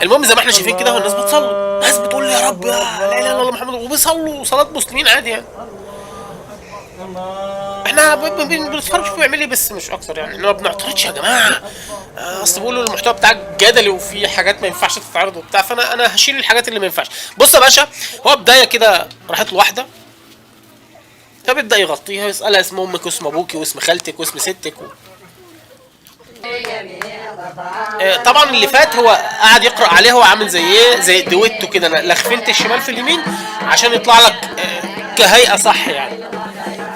المهم زي ما احنا شايفين كده، والناس بتصلي، ناس بتقول يا رب يا لا اله الا الله محمد، وبيصلوا صلاه مسلمين عادي يعني. احنا بنتفرج شوف بيعمل ايه بس مش اكتر يعني، ما بنعترضش يا جماعه. اصل بيقولوا المحتوى بتاعك جدلي وفي حاجات ما ينفعش تتعرض وبتاع، فانا هشيل الحاجات اللي ما ينفعش. بص يا باشا، هو بدايه كده راحت له واحده، فبيبدا يغطيها ويسالها اسم امك واسم ابوكي واسم خالتك واسم ستك طبعا اللي فات هو قاعد يقرا عليه، هو عامل زي ايه، زي دويتو كده، انا لخفنت الشمال في اليمين عشان يطلع لك كهيئه صح يعني،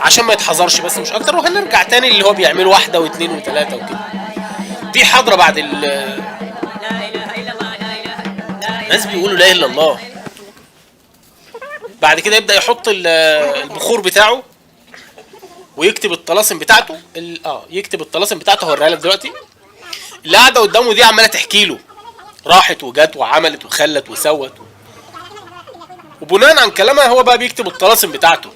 عشان ما يتحذرش بس مش اكتر. وهنرجع تاني اللي هو بيعمل واحده واثنين وثلاثه وكده. في حضره بعد الناس بيقولوا لا اله الا الله. بعد كده يبدا يحط البخور بتاعه ويكتب الطلاسم بتاعته يكتب الطلاسم بتاعته، هوريها لك دلوقتي. اللي قاعده قدامه دي عماله تحكي له راحت وجت وعملت وخلت وسوت، وبناء عن كلامها هو بقى بيكتب الطلاسم بتاعته.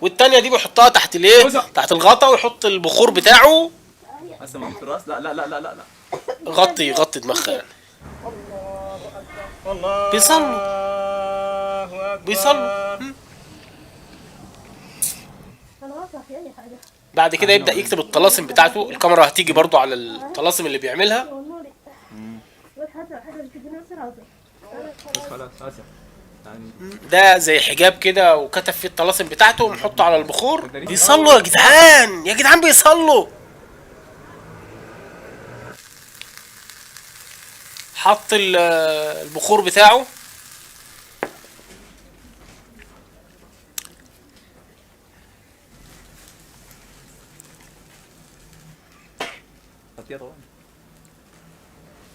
والتانية دي بيحطها تحت الايه، تحت الغطا، ويحط البخور بتاعه. لا لا لا لا لا غطي دماغها يعني. بيصلوا بيصلوا. بعد كده يبدأ يكتب الطلاسم بتاعته. الكاميرا هتيجي برضو على الطلاسم اللي بيعملها. ده زي حجاب كده وكتب فيه الطلاسم بتاعته ومحطه على البخور. بيصلوا يا جدعان، يا جدعان بيصلوا. حط البخور بتاعه.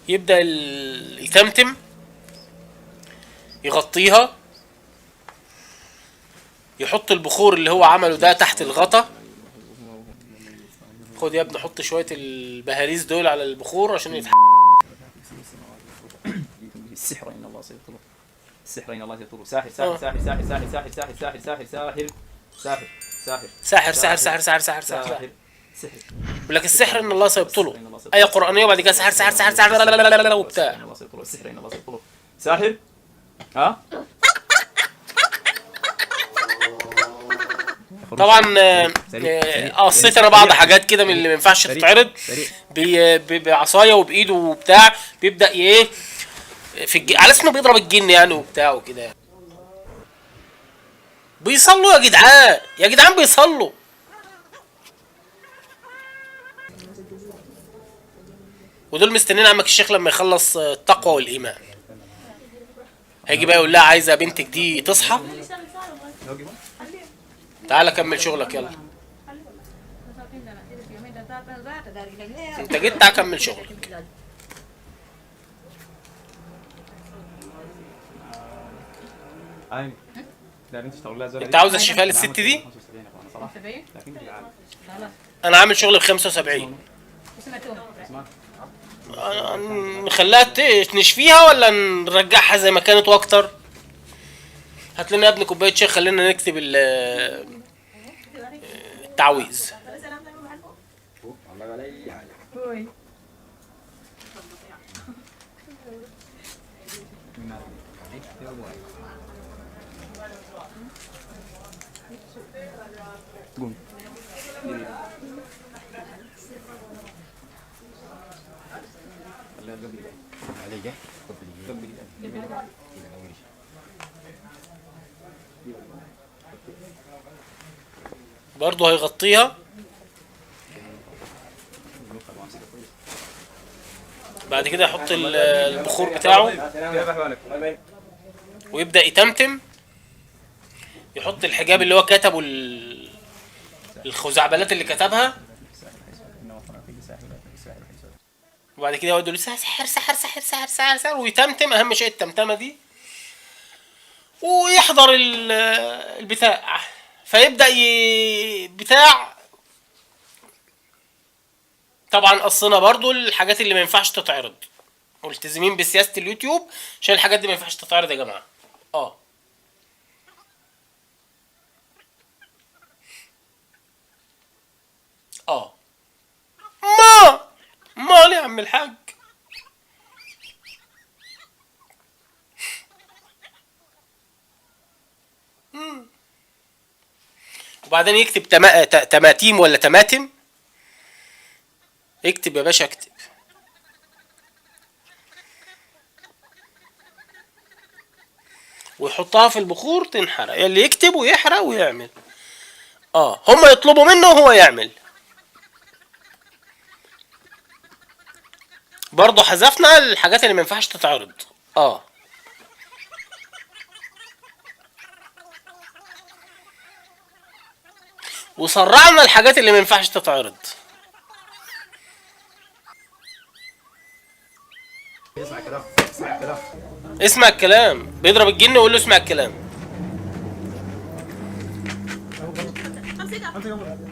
يبدأ يتمتم، يغطيها، يحط البخور اللي هو عمله ده تحت الغطا. خد يا ابني حط شوية البهاريز دول على البخور عشان السحر ان الله سيبطله. السحر ان الله سيبطله. ساحر ساحر ساحر ساحر ساحر ساحر ساحر ساحر ساحر ساحر ساحر ساحر ساحر ساحر ساحر ساحر ساحر. سحر. يقول لك السحر ان الله سيبطله، آية قرآنية، وبعد كده سحر سحر سحر سحر وبتاع. السحر ان الله سيبطله. ساحر. ها؟ طبعا قصيت انا بعض حاجات كده من اللي ما ينفعش تتعرض. بعصايه وبايده وبتاع، بيبدا ايه على اسمه بيضرب الجن يعني وبتاع وكده يعني. بيصلوا يا جدعان، يا جدعان بيصلوا. ودول مستنيين عمك الشيخ لما يخلص التقوى والايمان. هيجي بقى يقول لها عايزه بنتك دي تصحى، تعالى كمل شغلك يلا. انت جيت تعالى كمل شغلك. انت عاوز الشفاء للست دي؟ انا عامل شغل ب 75. نخليها نشفيها ولا نرجعها زي ما كانت واكتر؟ هات لنا يا ابني كوبايه شاي، خلينا نكتب التعويذ. برضه هيغطيها. بعد كده يحط البخور بتاعه ويبدأ يتمتم، يحط الحجاب اللي هو كتبه، الخزعبلات اللي كتبها. وبعد كده يقعد يقول سحر سحر سحر سحر سحر سحر سحر، ويتمتم. اهم شيء التمتمه دي، ويحضر البتاع. فيبدأ بتاع. طبعا قصنا برضو الحاجات اللي ما ينفعش تتعرض، ملتزمين بسياسة اليوتيوب عشان الحاجات دي ما ينفعش تتعرض يا جماعة. ما ليه يا عم الحاج؟ وبعدين يكتب تماتيم ولا تماتم. اكتب يا باشا اكتب. ويحطها في البخور تنحرق، اللي يكتب ويحرق ويعمل. هم يطلبوا منه وهو يعمل. برضه حذفنا الحاجات اللي ما ينفعش تتعرض. وسرعنا الحاجات اللي ما ينفعش تتعرض. اسمع كلام، اسمع كلام. اسمع الكلام. بيضرب الجن ويقول له اسمع الكلام.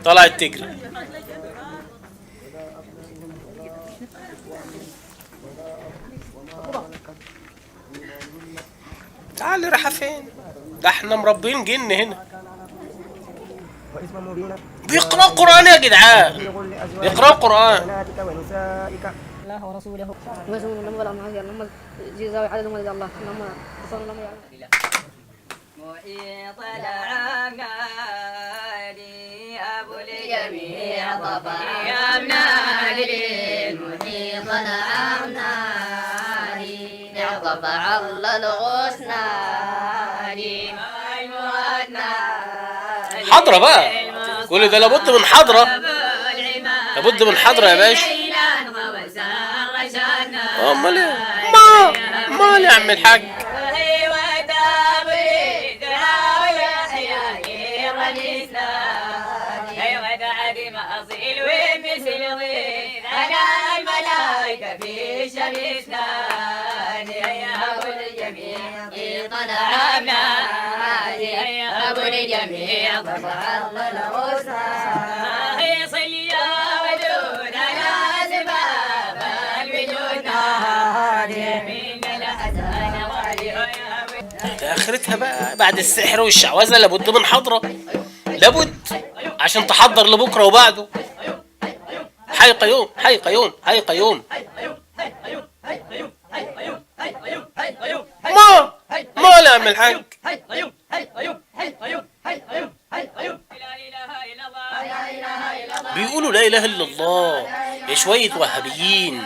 طلعت تجري. تعال رايحة فين؟ ده احنا مربين جن هنا. بيقرأ قرآن يا جدعان، بيقرأ قرآن. الله ورسوله ويزن لهم ولا معاذ اللهم جزاء عدد ولد الله اللهم صل اللهم يعلم محيط العمالي أبو الجميع طبع يا منادي محيط العمالي طبع الله الغصناري حضرة بقى، كل ده لابد من حضرة، لابد من حضرة يا باشا. امال ايه؟ مال يا عم الحاج. أبو الجميع طبع الله الغصان صلي يا ودود على سباب الوجود من الحسن وعلي. اخرتها بقى بعد السحر والشعوذة لابد من حضرة، لابد عشان تحضر لبكرة وبعده. حي قيوم، حي قيوم، حي قيوم. ما لا يا عم الحاج. بيقولوا لا اله الا الله يا شوية وهابيين.